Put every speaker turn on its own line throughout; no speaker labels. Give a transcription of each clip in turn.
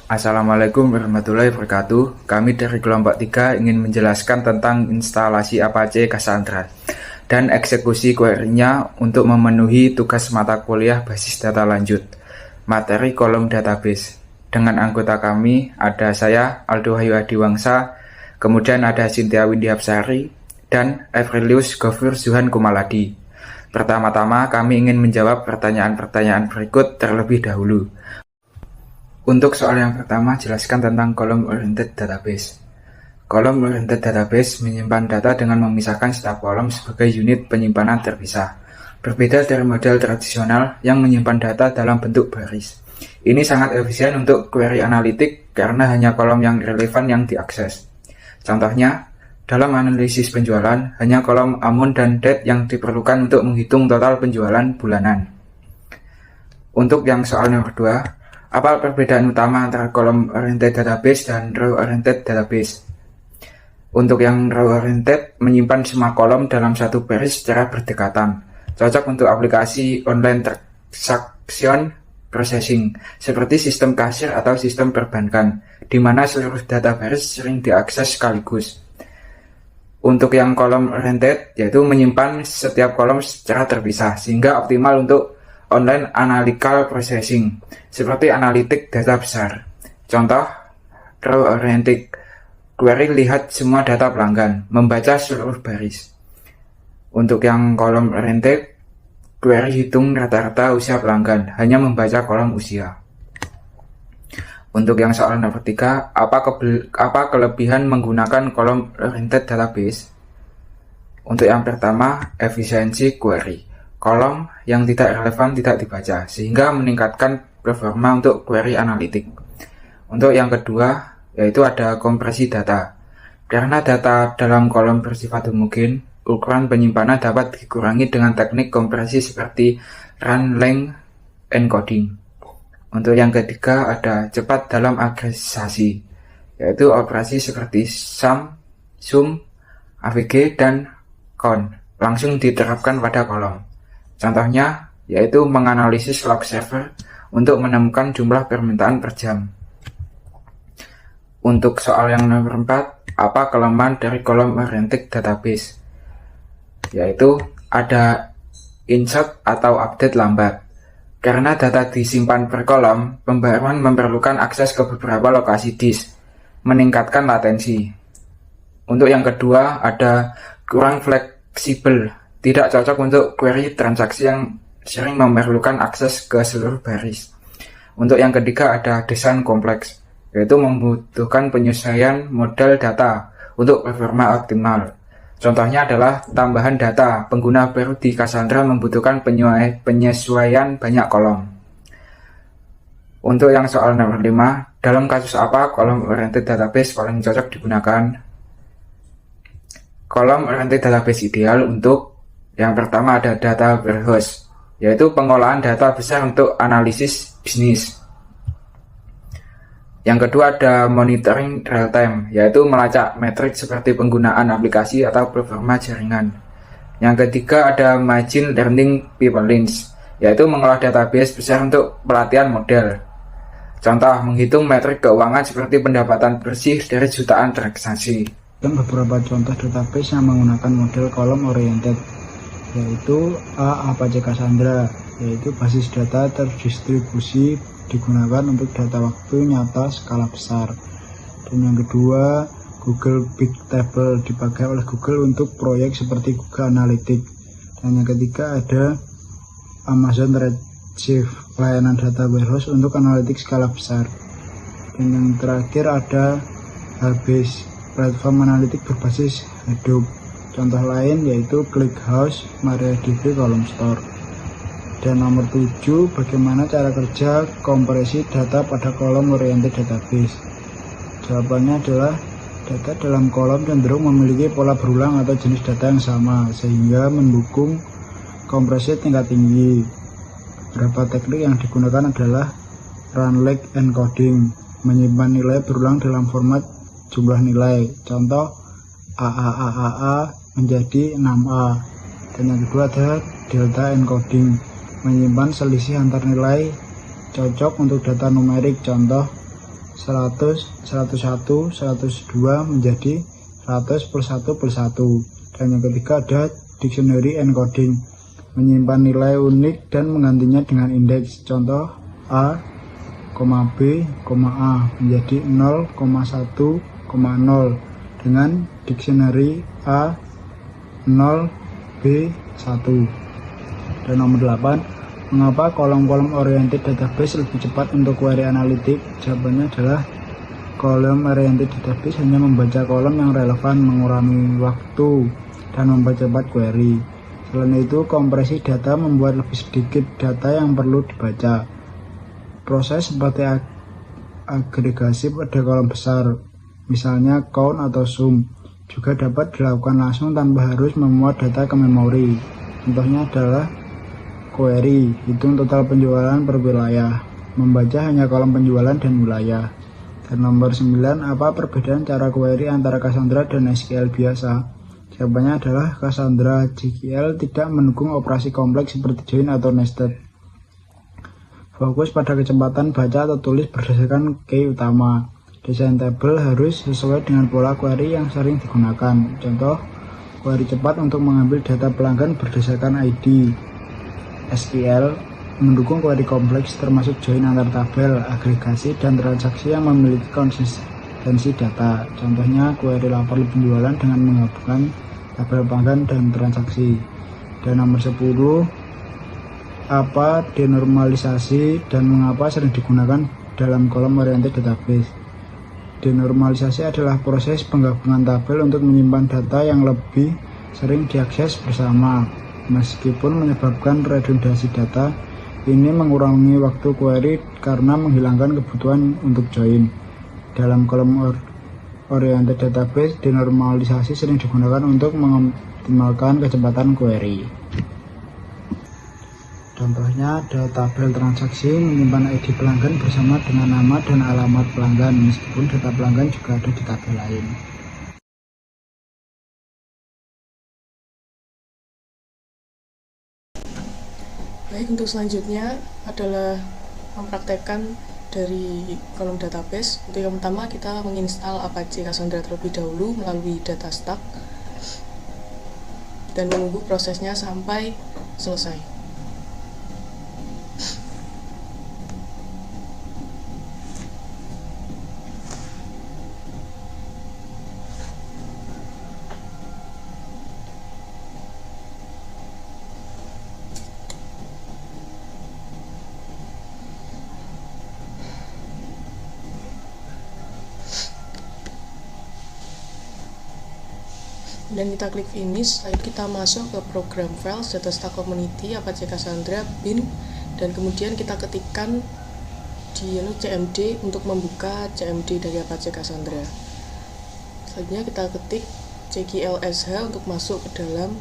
Assalamualaikum warahmatullahi wabarakatuh. Kami dari kelompok 3 ingin menjelaskan tentang instalasi Apache Cassandra dan eksekusi query-nya untuk memenuhi tugas mata kuliah basis data lanjut, materi kolom database. Dengan anggota kami ada saya, Aldo Hayu Adiwangsa, kemudian ada Cynthia Windiapsari, dan Evrilius Gofur Zuhan Kumaladi. Pertama-tama kami ingin menjawab pertanyaan-pertanyaan berikut terlebih dahulu. Untuk soal yang pertama, jelaskan tentang column oriented database. Column oriented database menyimpan data dengan memisahkan setiap kolom sebagai unit penyimpanan terpisah. Berbeda dari model tradisional yang menyimpan data dalam bentuk baris. Ini sangat efisien untuk query analitik karena hanya kolom yang relevan yang diakses. Contohnya, dalam analisis penjualan, hanya kolom amount dan date yang diperlukan untuk menghitung total penjualan bulanan. Untuk yang soal yang kedua, apa perbedaan utama antara column oriented database dan row oriented database? Untuk yang row oriented menyimpan semua kolom dalam satu baris secara berdekatan, cocok untuk aplikasi online transaction processing seperti sistem kasir atau sistem perbankan, di mana seluruh data baris sering diakses sekaligus. Untuk yang column oriented, yaitu menyimpan setiap kolom secara terpisah, sehingga optimal untuk online analytical processing, seperti analitik data besar. Contoh, row oriented query lihat semua data pelanggan, membaca seluruh baris. Untuk yang column oriented, query hitung rata-rata usia pelanggan, hanya membaca kolom usia. Untuk yang soal nomor 3, apa kelebihan menggunakan column oriented database? Untuk yang pertama, efisiensi query. Kolom yang tidak relevan tidak dibaca, sehingga meningkatkan performa untuk query analitik. Untuk yang kedua, yaitu ada kompresi data. Karena data dalam kolom bersifat homogen, ukuran penyimpanan dapat dikurangi dengan teknik kompresi seperti run length encoding. Untuk yang ketiga, ada cepat dalam agregasasi, yaitu operasi seperti sum, sum, avg, dan count langsung diterapkan pada kolom. Contohnya, yaitu menganalisis log server untuk menemukan jumlah permintaan per jam. Untuk soal yang nomor 4, apa kelemahan dari column oriented database? Yaitu ada insert atau update lambat. Karena data disimpan per kolom, pembaruan memerlukan akses ke beberapa lokasi disk, meningkatkan latensi. Untuk yang kedua, ada kurang fleksibel. Tidak cocok untuk query transaksi yang sering memerlukan akses ke seluruh baris. Untuk yang ketiga ada desain kompleks, yaitu membutuhkan penyesuaian model data untuk performa optimal. Contohnya adalah tambahan data, pengguna baru di Cassandra membutuhkan penyesuaian banyak kolom. Untuk yang soal nomor 5, dalam kasus apa column oriented database paling cocok digunakan? Column oriented database ideal untuk yang pertama ada data warehouse, yaitu pengolahan data besar untuk analisis bisnis. Yang kedua ada monitoring real time, yaitu melacak metrik seperti penggunaan aplikasi atau performa jaringan. Yang ketiga ada machine learning pipelines, yaitu mengolah database besar untuk pelatihan model. Contoh, menghitung metrik keuangan seperti pendapatan bersih dari jutaan transaksi.
Dan beberapa contoh database yang menggunakan model column oriented, yaitu Apache Cassandra, yaitu basis data terdistribusi digunakan untuk data waktu nyata skala besar. Dan yang kedua, Google Big Table dipakai oleh Google untuk proyek seperti Google Analytics. Dan yang ketiga ada Amazon Redshift, layanan data warehouse untuk analitik skala besar. Dan yang terakhir ada Hubase, platform analitik berbasis Hadoop. Contoh lain yaitu ClickHouse, MariaDB, Column Store. Dan nomor 7, bagaimana cara kerja kompresi data pada column oriented database? Jawabannya adalah data dalam kolom cenderung memiliki pola berulang atau jenis data yang sama, sehingga mendukung kompresi tingkat tinggi. Beberapa teknik yang digunakan adalah run length encoding, menyimpan nilai berulang dalam format jumlah nilai. Contoh, AAAAA menjadi 6A. Dan yang kedua ada delta encoding, menyimpan selisih antar nilai cocok untuk data numerik. Contoh, 100, 101, 102 menjadi 100 per 1 per 1. Dan yang ketiga ada dictionary encoding, menyimpan nilai unik dan menggantinya dengan indeks. Contoh A, B, A menjadi 0,1,0 dengan dictionary A 0, B 1. Dan nomor 8, mengapa kolom-kolom oriented database lebih cepat untuk query analitik? Jawabannya adalah kolom oriented database hanya membaca kolom yang relevan, mengurangi waktu dan mempercepat query. Selain itu, kompresi data membuat lebih sedikit data yang perlu dibaca. Proses seperti agregasi pada kolom besar, misalnya count atau sum, juga dapat dilakukan langsung tanpa harus memuat data ke memori. Contohnya adalah query, hitung total penjualan per wilayah, membaca hanya kolom penjualan dan wilayah. Dan nomor 9, apa perbedaan cara query antara Cassandra dan SQL biasa? Jawabannya adalah Cassandra SQL tidak mendukung operasi kompleks seperti join atau nested. Fokus pada kecepatan baca atau tulis berdasarkan key utama. Desain tabel harus sesuai dengan pola query yang sering digunakan. Contoh, query cepat untuk mengambil data pelanggan berdasarkan ID. SQL mendukung query kompleks termasuk join antar tabel, agregasi, dan transaksi yang memiliki konsistensi data. Contohnya query lapor penjualan dengan menggabungkan tabel pelanggan dan transaksi. Dan nomor 10, apa denormalisasi dan mengapa sering digunakan dalam kolom oriented database? Denormalisasi adalah proses penggabungan tabel untuk menyimpan data yang lebih sering diakses bersama. Meskipun menyebabkan redundasi data, ini mengurangi waktu query karena menghilangkan kebutuhan untuk join. Dalam kolom oriented database, denormalisasi sering digunakan untuk mengoptimalkan kecepatan query. Contohnya ada tabel transaksi menyimpan ID pelanggan bersama dengan nama dan alamat pelanggan, meskipun data pelanggan juga ada di tabel lain.
Baik, untuk selanjutnya adalah mempraktekkan dari kolom database. Untuk yang pertama, kita menginstal Apache Cassandra terlebih dahulu melalui datastack dan menunggu prosesnya sampai selesai. Dan kita klik finish, lalu kita masuk ke program files datastack community Apache Cassandra bin, dan kemudian kita ketikkan di cmd untuk membuka cmd dari Apache Cassandra. Selanjutnya kita ketik cglsh untuk masuk ke dalam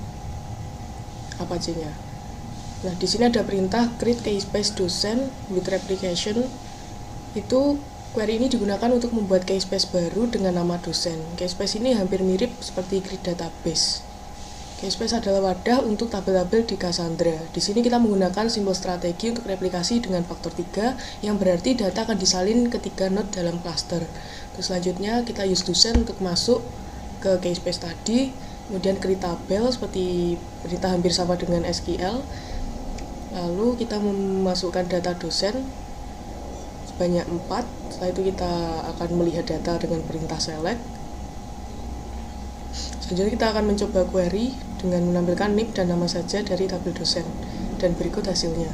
Apache-nya. Nah, di sini ada perintah create keyspace docent with replication. Itu query ini digunakan untuk membuat keyspace baru dengan nama dosen. Keyspace ini hampir mirip seperti grid database. Keyspace adalah wadah untuk tabel-tabel di Cassandra. Di sini kita menggunakan simbol strategi untuk replikasi dengan faktor 3, yang berarti data akan disalin ke 3 node dalam cluster. Terus selanjutnya kita use dosen untuk masuk ke keyspace tadi, kemudian create tabel seperti perintah hampir sama dengan SQL. Lalu kita memasukkan data dosen banyak 4. Setelah itu kita akan melihat data dengan perintah select. Selanjutnya kita akan mencoba query dengan menampilkan NIP dan nama saja dari tabel dosen, dan berikut hasilnya.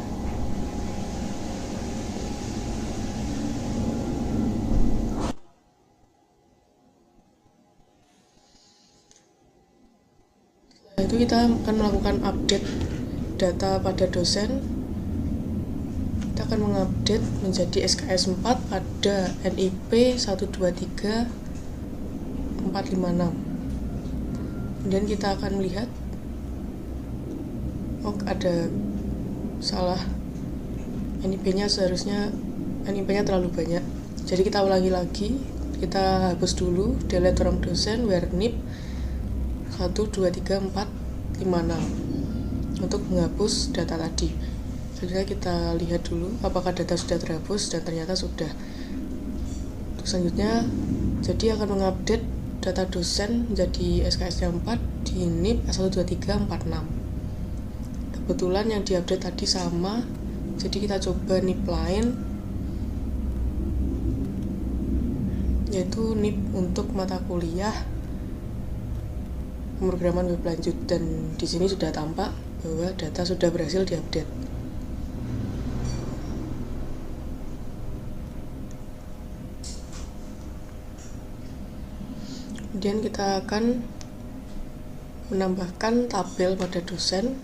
Setelah itu kita akan melakukan update data pada dosen. Kita akan mengupdate menjadi SKS 4 pada NIP 123 456. Kemudian kita akan melihat, oh ada salah, NIP-nya terlalu banyak. Jadi kita ulangi lagi, kita hapus dulu, delete from dosen where NIP 123 456 untuk menghapus data tadi. Selanjutnya kita lihat dulu apakah data sudah terhapus, dan ternyata sudah. Selanjutnya, jadi akan mengupdate data dosen menjadi SKSD 4 di NIP S12346. Kebetulan yang diupdate tadi sama, jadi kita coba NIP lain, yaitu NIP untuk mata kuliah pemrograman web lanjut, dan di sini sudah tampak bahwa data sudah berhasil diupdate. Kemudian kita akan menambahkan tabel pada dosen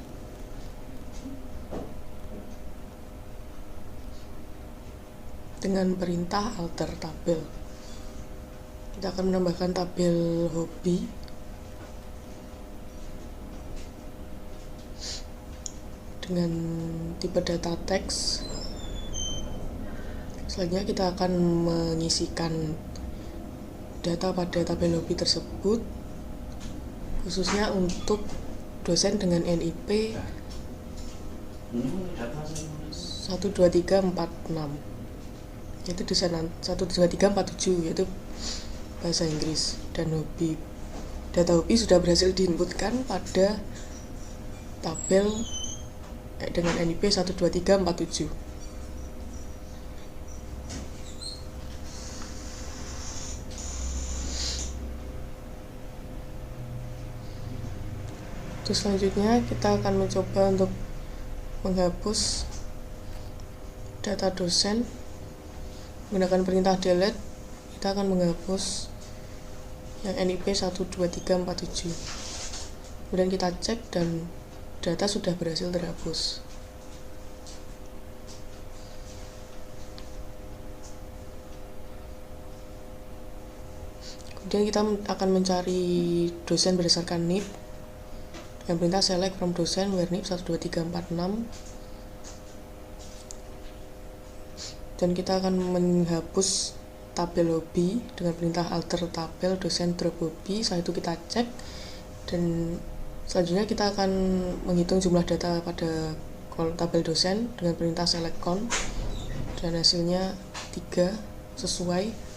dengan perintah alter tabel. Kita akan menambahkan tabel hobi dengan tipe data teks. Selanjutnya kita akan mengisikan data pada tabel hobi tersebut, khususnya untuk dosen dengan NIP 12346, yaitu dosen 12347, yaitu bahasa Inggris. Dan hobi, data hobi sudah berhasil diinputkan pada tabel dengan NIP 12347. Terus selanjutnya kita akan mencoba untuk menghapus data dosen menggunakan perintah delete. Kita akan menghapus yang NIP 12347. Kemudian kita cek dan data sudah berhasil terhapus. Kemudian kita akan mencari dosen berdasarkan NIP dengan perintah select from dosen where NIP 12346, dan kita akan menghapus tabel hobi dengan perintah alter tabel dosen drop hobi. Setelah itu kita cek, dan selanjutnya kita akan menghitung jumlah data pada tabel dosen dengan perintah select count, dan hasilnya 3 sesuai.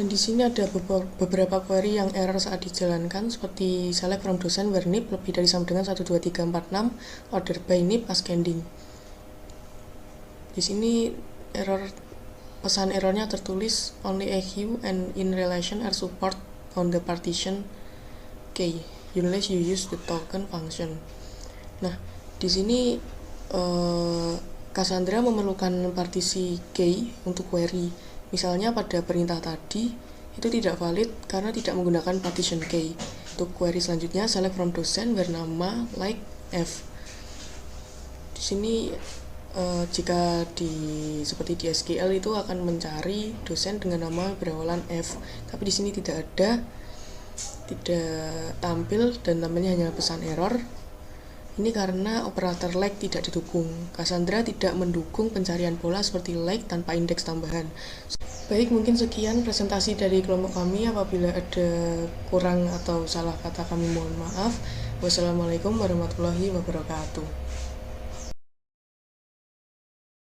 Dan di sini ada beberapa query yang error saat dijalankan, seperti select from dosen where NIP lebih dari sama dengan 12346, order by NIP ascending. Di sini pesan errornya tertulis only a queue and in relation are support on the partition key unless you use the token function. Nah, di sini Cassandra memerlukan partisi key untuk query. Misalnya pada perintah tadi itu tidak valid karena tidak menggunakan partition key. Untuk query selanjutnya select from dosen where nama like F. Di sini jika seperti di SQL itu akan mencari dosen dengan nama berawalan F, tapi di sini tidak tampil dan namanya hanya pesan error. Ini karena operator like tidak didukung. Cassandra tidak mendukung pencarian pola seperti like tanpa indeks tambahan. Baik, mungkin sekian presentasi dari kelompok kami. Apabila ada kurang atau salah kata kami mohon maaf. Wassalamualaikum warahmatullahi wabarakatuh.